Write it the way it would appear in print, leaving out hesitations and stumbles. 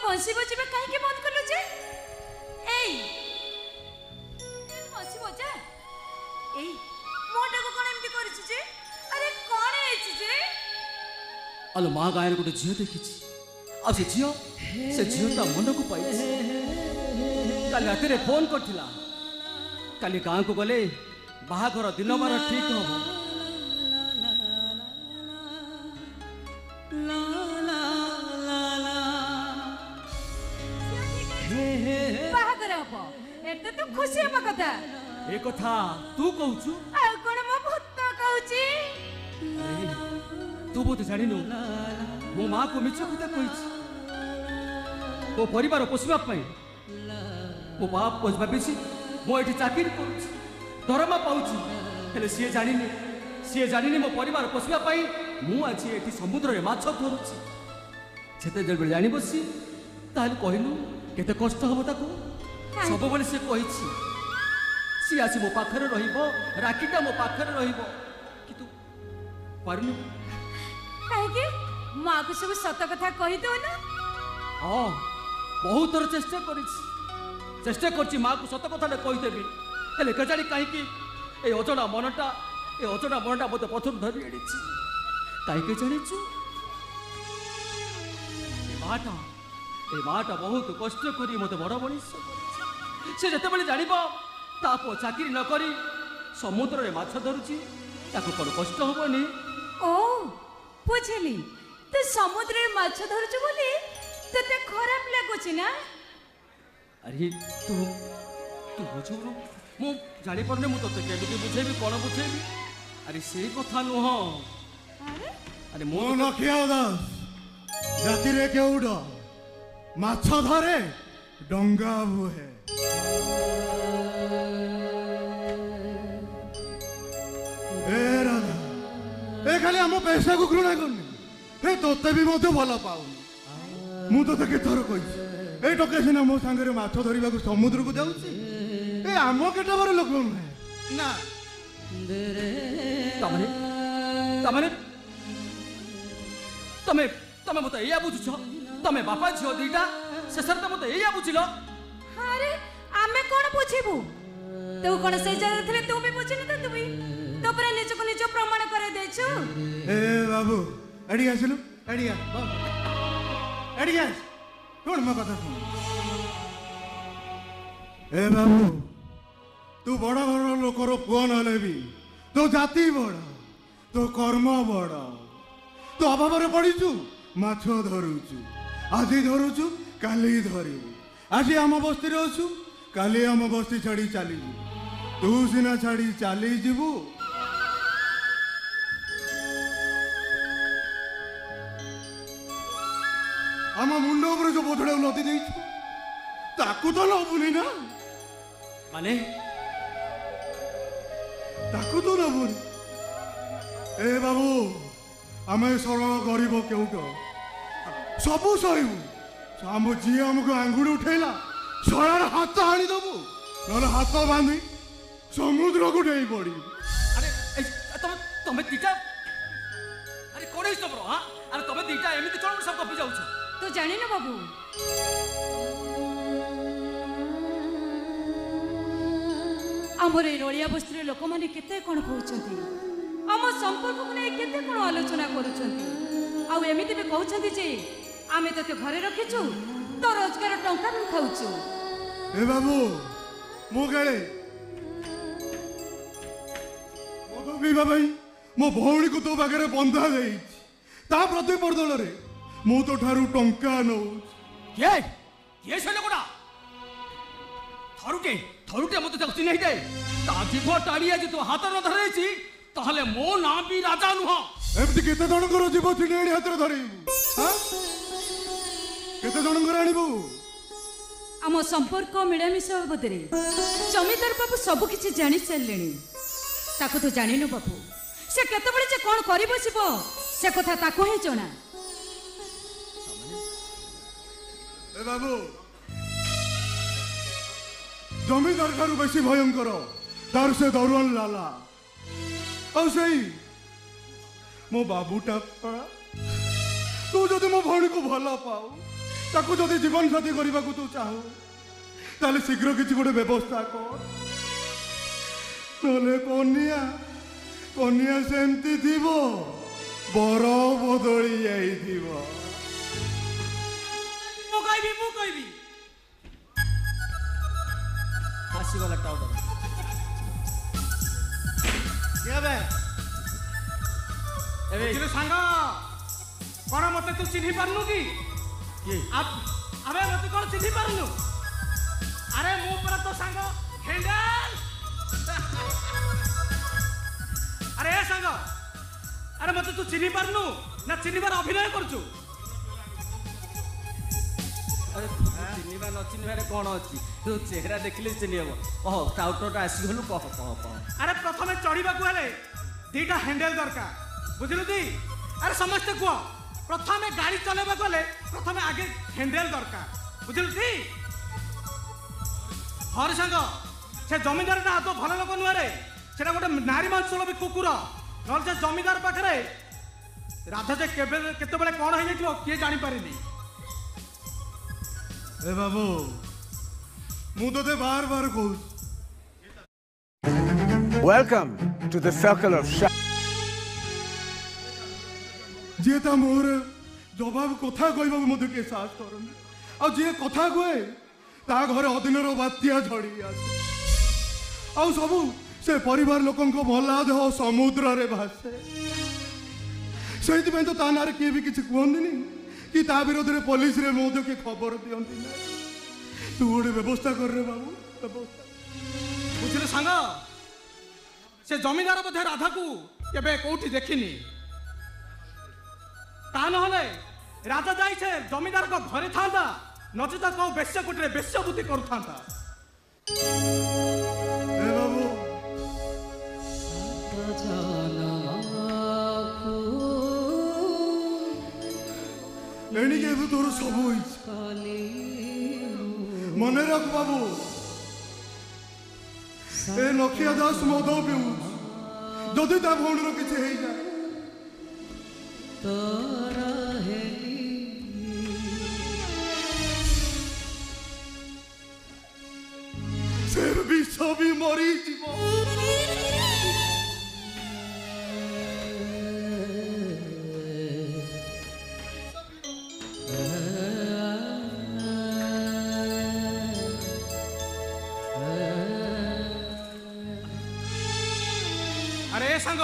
बंसी बजेबा काहे बंद करलो जे एई बंसी बजा एई मोटा को कोन एमती करिछि जे अरे कोन हेछि जे अलो मां गायर गोटे झियो देखिछि आ से झियो ता मन को पाइछि काल रात रे फोन करथिला काली गां को गले बाहाघर दिन बार ठीक हो एते तो खुशी हम कथा ए कथा तू कहूछु आ कोन म भूत कहूची तू बहुत जानिनु मो मां को मिछ कथा कहिछि ओ परिवार पोषिबा पई मो बाप पोषबा बेसी मो एठी चाकरी करूछि दरमा पाउछि हेले सिए जानिनी मो परिवार पोषिबा पई मु आछि एठी समुद्र रे माछ धरुछि छेते जल जानि बसी ताल कहिनु केते कष्ट हबो ताको सब बले से कहिछि सी आसी मो पाखरे रहिबो राखीटा मो पाखरे रहिबो कितु परनु काहे के मां को सब सत कथा कहि दो ना हां बहुत थोर चेष्टा करछि मां को सत कथा कहि देबी हेले कजानी काहे कि ए अजडा मनटा मते पथर धरि एडिछि काहे के जानिछु ए माटा बहुत कष्ट करी मते बड़ मनीष से जते बेले जानिबो तापो चाकरी न करी समुद्र रे माछ धरुची ताको कोन कष्ट होबनी ओ बुझली तो समुद्र रे माछ धरुच बोली तते खराब लागुची ना अरे तू बुझुनु मु जानि परने मु तते केबे बुझेबी कोन बुझेबी अरे से कथा नु हो अरे मो न खियाओ दास जाति रे केउड माछ धरे डंगा बुहे ए खाली आम पैसा को घृणा करनी ए तोते भी मत भल पाऊनी मु तो केथर कही ए टके सिना मो सांगे माछ धरिबा को समुद्र को जाउची ए आम केटा बार लोक नुहे ना तमने तमे तमे मत एया बुझुछ तमे बापा झियो दीटा शेषर त मत एया बुझिलो अरे आमे कोन बुझिबू तू कोन से जगह थले तू भी बुझिन त तू भी तो पर निज को निज प्रमाण करे देछु ए बाबू एडी आसिलु एडी आस कोन म कथा सुन ए बाबू तू बड़ घर लोकर पुआ नले भी तो जाति बड़ तो कर्म बड़ तो अभाव रे पड़ीचु माछ धरुचु आज धरुचु काली धरिबु आज आम बस्ती रे अछु काली आम बस्ती छाड़ी चली तू सिना छाड़ी चली जीवु आम मुंड ऊपर जो बोधड़ा लदी देइछु ताकू तो लबुनी ना माने ताकू तो लबुनी ए बाबू आमे सरल गरीब केउट सबु सहिबु आम जी आमको आंगुड़ी उठेला सरार हाथ हाणी दबु नले हाथ बांधी समुद्र को डेई पड़ी अरे तमे दीटा अरे कोन हिस तमरो हां अरे तमे दीटा एमिति चोर सब कपि जाउछ तू जानि न बाबू हमर ए रोलिया बस्ती लोक माने केते कोन कहउछंती हम संपर्क को नै केते कोन आलोचना करूछंती आ एमिति भी कहउछंती जे आमे तते घरे रखिछु तो रोजगार टंका भी खाउछु ए बाबू मो गळे मो बीबा भाई मो भौणी को तो बागरे बंधा देई ता प्रति बदल रे मो तो ठारू टंका नो ये से लोकड़ा थरुटे मते तक चिन्ह दे ता जीव टाड़ी आज तो हाथ न धरैछि ताहले मो ना भी राजा नुह। एमती केते जनकर जीव छिड़ेणी हाथ में धरबू केते जनकर आनबू आम संपर्क मिलामिश बाबद जमीदार बाबू सब किछि जानि सारे ताको तो जानिनु बाबू से केतबेले जे कोन करि बसिबो से कथा ताको ही जणा। ए बाबू जमीदार ठारू बेसी भयंकर तार से दरुआन लाला और सही मो बाबूटा तू जदि मो भौणी को भल पाऊ ताकू जदि जीवन साथी करने को तू चाहू ताले शीघ्र किसी गोटे व्यवस्था कर नले कन्या कन्या सेमती थीबो बर बदली जाइथिबो। मु कहबी आसीगला टाउटर केबे एबे सांगा कोन मते तू चिन्हि पारनु की अबे मते कोन चिन्हि पारनु अरे मु पर तो सांग हेंडल अरे सांग अरे मते तू चिन्हि पारनु ना चिन्हिबार अभिनय करछु अरे चिन्हिबा न चिन्हिबारे कोन अछि तू चेहरा देखले चिन्हि हबो ओह टाउटरटा आसी गलु कह अरे प्रथमे चढ़ीबा को हेले दीटा हैंडल दरकार बुझलु दी अरे समस्त को प्रथमे गाड़ी चलेबा को हेले प्रथमे आगे हैंडल दरकार बुझलु दी हर संग से जमीदार ना तो भल लोक नुआरे सेटा गोटे नारी मांसल भी कुकुर नल से जमीदार पाखरे राधा जे केबे केतेबेले कोन होई जाइथिबो किए जानि पारिनी। ए बाबू मु तो बार बार कहू Welcome to the circle of Shah. जी ता मोर जवाब कथा कहबा मते के साहस करन आ जे कथा कहे ता घरे अदिनर बात्या झड़ी आसे आ सब से परिवार लोकन को भला देह समुद्र रे भासे सेति में तो तानार के भी किछ कहंदिनी कि ता विरोध रे पुलिस रे मोद के खबर दियंती ना तू गोटे व्यवस्था कर रे बाबू व्यवस्था बुझले संग से जमीदार बोधे राधा को केबे कोठी देखिनी ता नहले राजा जाई छे जमीदार को घरे थांदा नचेता को बेश्य कोठरे बेश्य बुद्धि करू थांदा। ए बाबू एनी के तोर सब मने रख बाबू ए नखिया दास मद पिऊ जदि ता भौणीर किछि हेई जाए से विष भी मरी जीव अरे संग